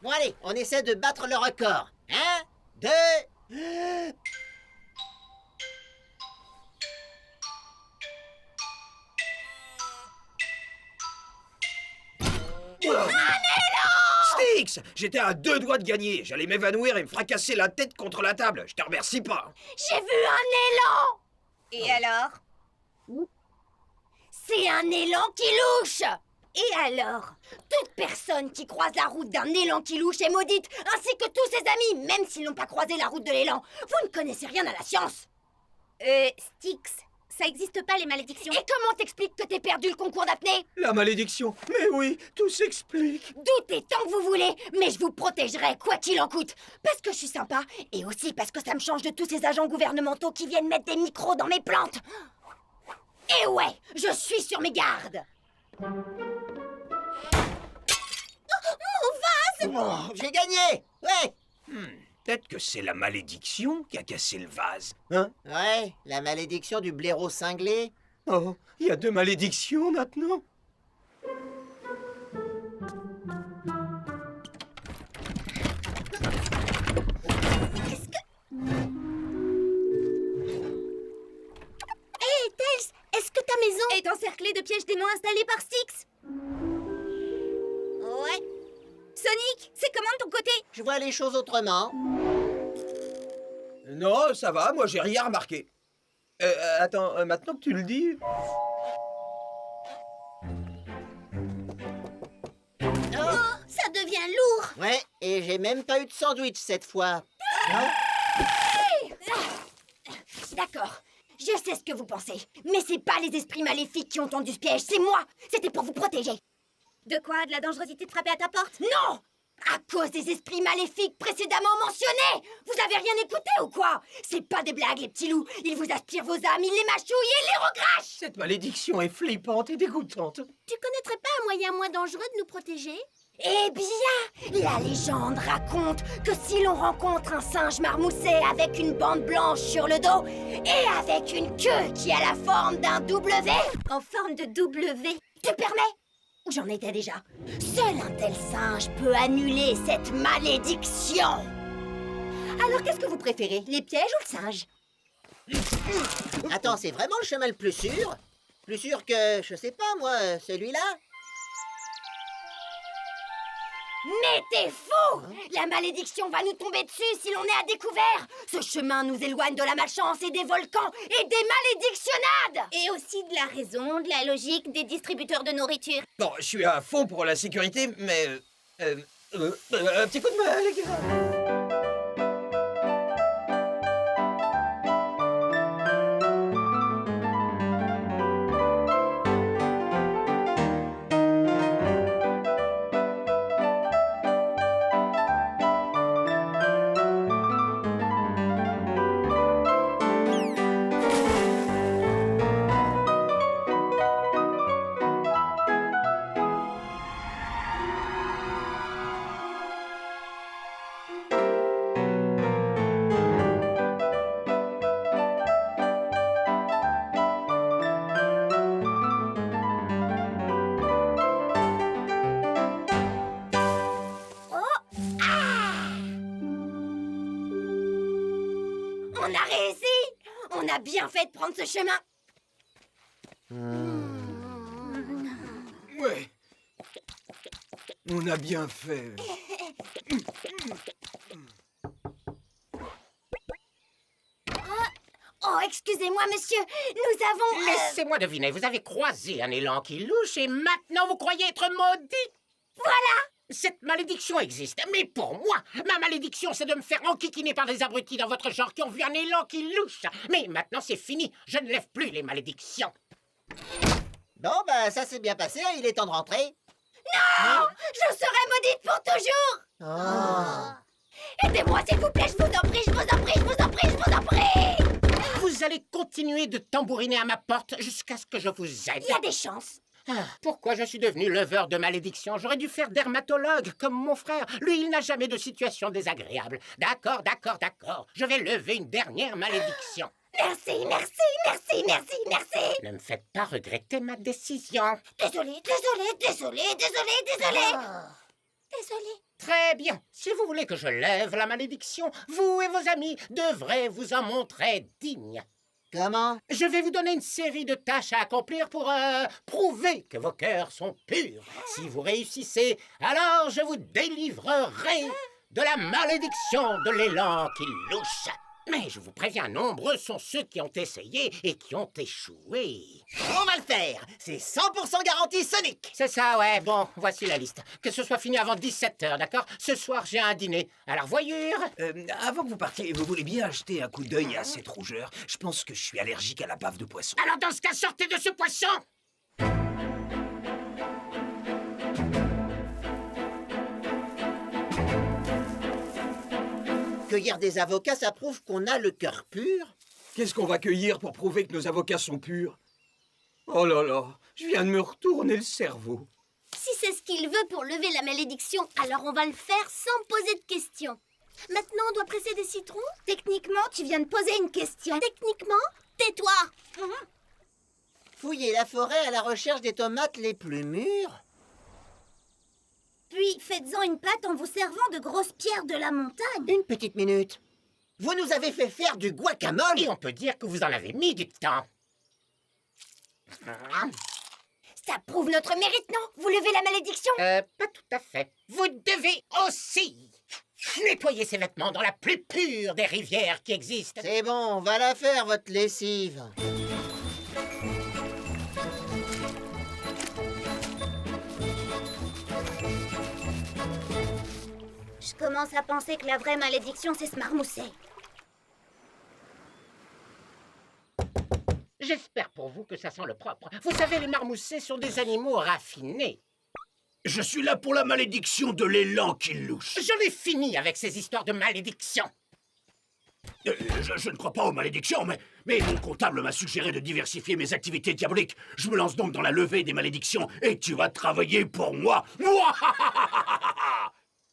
Bon allez, on essaie de battre le record. 1, 2... Styx! J'étais à 2 doigts de gagner. J'allais m'évanouir et me fracasser la tête contre la table. Je te remercie pas. J'ai vu un élan! Et alors? C'est un élan qui louche! Et alors? Toute personne qui croise la route d'un élan qui louche est maudite, ainsi que tous ses amis, même s'ils n'ont pas croisé la route de l'élan. Vous ne connaissez rien à la science. Styx, ça existe pas les malédictions? Et comment t'expliques que t'aies perdu le concours d'apnée? La malédiction. Mais oui, tout s'explique. Doutez tant que vous voulez, mais je vous protégerai quoi qu'il en coûte. Parce que je suis sympa, et aussi parce que ça me change de tous ces agents gouvernementaux qui viennent mettre des micros dans mes plantes. Et ouais, je suis sur mes gardes. Oh, j'ai gagné. Ouais. Peut-être que c'est la malédiction qui a cassé le vase. Hein? Ouais, la malédiction du blaireau cinglé. Oh, il y a 2 malédictions maintenant. Hé, Tails, est-ce que ta maison... Est encerclée de pièges démons installés par Styx? Ouais, Sonic, c'est comment de ton côté? Je vois les choses autrement. Non, ça va, moi j'ai rien remarqué. Attends, maintenant que tu le dis... oh, ça devient lourd. Ouais, et j'ai même pas eu de sandwich cette fois. Non? D'accord, je sais ce que vous pensez, mais c'est pas les esprits maléfiques qui ont tendu ce piège, c'est moi. C'était pour vous protéger. De quoi? De la dangerosité de frapper à ta porte? Non! À cause des esprits maléfiques précédemment mentionnés! Vous avez rien écouté ou quoi? C'est pas des blagues, les petits loups. Ils vous aspirent vos âmes, ils les mâchouillent et les recrachent! Cette malédiction est flippante et dégoûtante. Tu connaîtrais pas un moyen moins dangereux de nous protéger? Eh bien, la légende raconte que si l'on rencontre un singe marmousset avec une bande blanche sur le dos et avec une queue qui a la forme d'un W... En forme de W. Tu permets? J'en étais déjà. Seul un tel singe peut annuler cette malédiction. Alors qu'est-ce que vous préférez, les pièges ou le singe? Attends, c'est vraiment le chemin le plus sûr? Plus sûr que, je sais pas moi, celui-là? Mais t'es fou! La malédiction va nous tomber dessus si l'on est à découvert. Ce chemin nous éloigne de la malchance et des volcans et des malédictionnades. Et aussi de la raison, de la logique, des distributeurs de nourriture. Bon, je suis à fond pour la sécurité, mais... un petit coup de main, les gars. On a réussi! On a bien fait de prendre ce chemin. Ouais. On a bien fait. Oh, excusez-moi, monsieur. Nous avons... Laissez-moi deviner, vous avez croisé un élan qui louche et maintenant vous croyez être maudit? Voilà! Cette malédiction existe, mais pour moi, ma malédiction, c'est de me faire enquiquiner par des abrutis dans votre genre qui ont vu un élan qui louche. Mais maintenant, c'est fini, je ne lève plus les malédictions. Bon, bah ça s'est bien passé, il est temps de rentrer. Non! Je serai maudite pour toujours! Oh. Aidez-moi, s'il vous plaît, je vous en prie, je vous en prie, je vous en prie, je vous en prie! Vous allez continuer de tambouriner à ma porte jusqu'à ce que je vous aide. Il y a des chances. Pourquoi je suis devenu leveur de malédiction? J'aurais dû faire dermatologue comme mon frère. Lui, il n'a jamais de situation désagréable. D'accord. Je vais lever une dernière malédiction. Merci. Ne me faites pas regretter ma décision. Désolée. Très bien. Si vous voulez que je lève la malédiction, vous et vos amis devrez vous en montrer dignes. Comment? Je vais vous donner une série de tâches à accomplir pour prouver que vos cœurs sont purs. Si vous réussissez, alors je vous délivrerai de la malédiction de l'élan qui louche. Mais je vous préviens, nombreux sont ceux qui ont essayé et qui ont échoué. On va le faire. C'est 100% garantie Sonic. C'est ça, ouais. Bon, voici la liste. Que ce soit fini avant 17h, d'accord? Ce soir, j'ai un dîner. Alors, voyure. Avant que vous partiez, vous voulez bien jeter un coup d'œil à cette rougeur? Je pense que je suis allergique à la bave de poisson. Alors, dans ce cas, sortez de ce poisson! Cueillir des avocats, ça prouve qu'on a le cœur pur. Qu'est-ce qu'on va cueillir pour prouver que nos avocats sont purs? Oh là là, je viens de me retourner le cerveau. Si c'est ce qu'il veut pour lever la malédiction, alors on va le faire sans poser de questions. Maintenant, on doit presser des citrons? Techniquement, tu viens de poser une question. Techniquement, tais-toi. Fouiller la forêt à la recherche des tomates les plus mûres. Puis, faites-en une pâte en vous servant de grosses pierres de la montagne. Une petite minute. Vous nous avez fait faire du guacamole? Et on peut dire que vous en avez mis du temps. Ça prouve notre mérite, non? Vous levez la malédiction? Pas tout à fait. Vous devez aussi nettoyer ces vêtements dans la plus pure des rivières qui existent. C'est bon, on va la faire, votre lessive. Je commence à penser que la vraie malédiction, c'est se marmousser. J'espère pour vous que ça sent le propre. Vous savez, les marmoussets sont des animaux raffinés. Je suis là pour la malédiction de l'élan qui louche. J'en ai fini avec ces histoires de malédiction. Je ne crois pas aux malédictions, mais mon comptable m'a suggéré de diversifier mes activités diaboliques. Je me lance donc dans la levée des malédictions et tu vas travailler pour moi.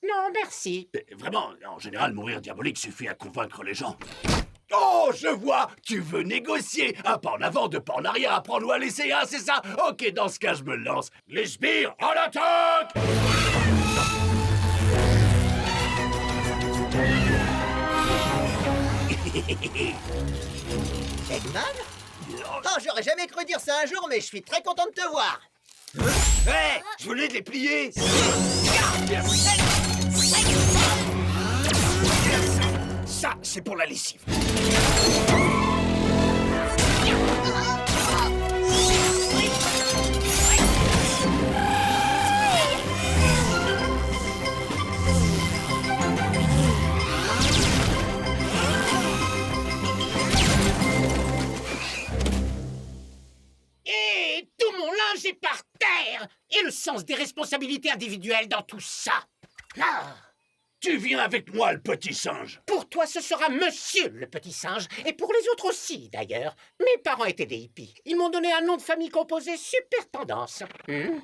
Non, merci. Vraiment, en général, mourir diabolique suffit à convaincre les gens. Oh, je vois, tu veux négocier. Un pas en avant, deux pas en arrière, apprends-nous à laisser un, c'est ça? Ok, dans ce cas, je me lance. Les sbires, en attaque! Eggman? Oh, j'aurais jamais cru dire ça un jour, mais je suis très content de te voir. Hé, je venais de les plier. Ça, c'est pour la lessive. Et tout mon linge est par terre. Et le sens des responsabilités individuelles dans tout ça. Ah. Tu viens avec moi, le petit singe. Pour toi, ce sera monsieur le petit singe. Et pour les autres aussi, d'ailleurs. Mes parents étaient des hippies. Ils m'ont donné un nom de famille composé super tendance. Non.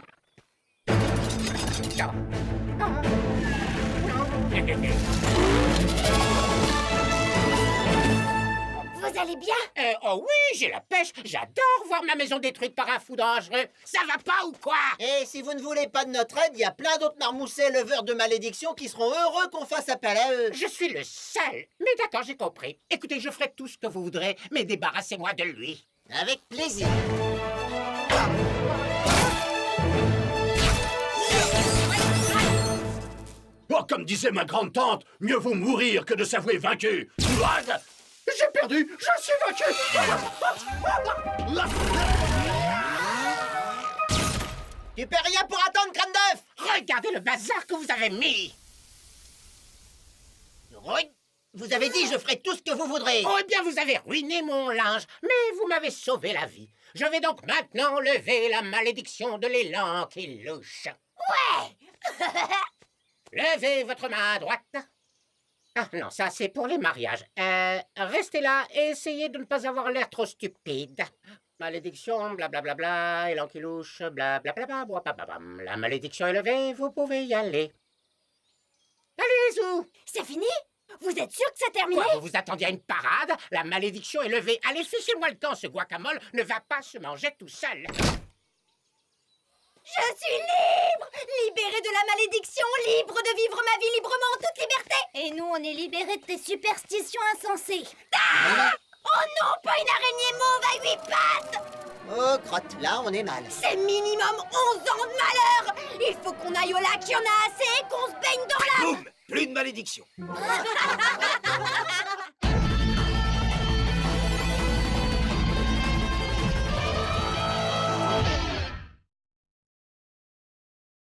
Vous allez bien? Oh oui, j'ai la pêche. J'adore voir ma maison détruite par un fou dangereux. Ça va pas ou quoi? Et si vous ne voulez pas de notre aide, il y a plein d'autres marmoussets leveurs de malédiction qui seront heureux qu'on fasse appel à eux. Je suis le seul. Mais d'accord, j'ai compris. Écoutez, je ferai tout ce que vous voudrez, mais débarrassez-moi de lui. Avec plaisir. Oh, comme disait ma grande-tante, mieux vaut mourir que de s'avouer vaincu. J'ai perdu, je suis vaincu. Tu peux rien pour attendre, crâne d'œuf. Regardez le bazar que vous avez mis. Oui, vous avez dit je ferai tout ce que vous voudrez. Oh, eh bien, vous avez ruiné mon linge, mais vous m'avez sauvé la vie. Je vais donc maintenant lever la malédiction de l'élan qui louche. Ouais. Levez votre main droite. Ah non, ça c'est pour les mariages. Restez là et essayez de ne pas avoir l'air trop stupide. Malédiction, blablabla, élan qui louche, blablabla, boapapapam. La malédiction est levée, vous pouvez y aller. Allez, Zou! C'est fini? Vous êtes sûr que c'est terminé? Quoi, vous vous attendiez à une parade? La malédiction est levée. Allez, fichez-moi le camp, ce guacamole ne va pas se manger tout seul. Je suis libre! Libérée de la malédiction, libre de vivre ma vie librement en toute liberté! Et nous, on est libérés de tes superstitions insensées. Oh non, pas une araignée mauve à 8 pattes! Oh, crotte, là, on est mal. C'est minimum 11 ans de malheur! Il faut qu'on aille au lac, il y en a assez, et qu'on se baigne dans la... Boum! Plus de malédiction.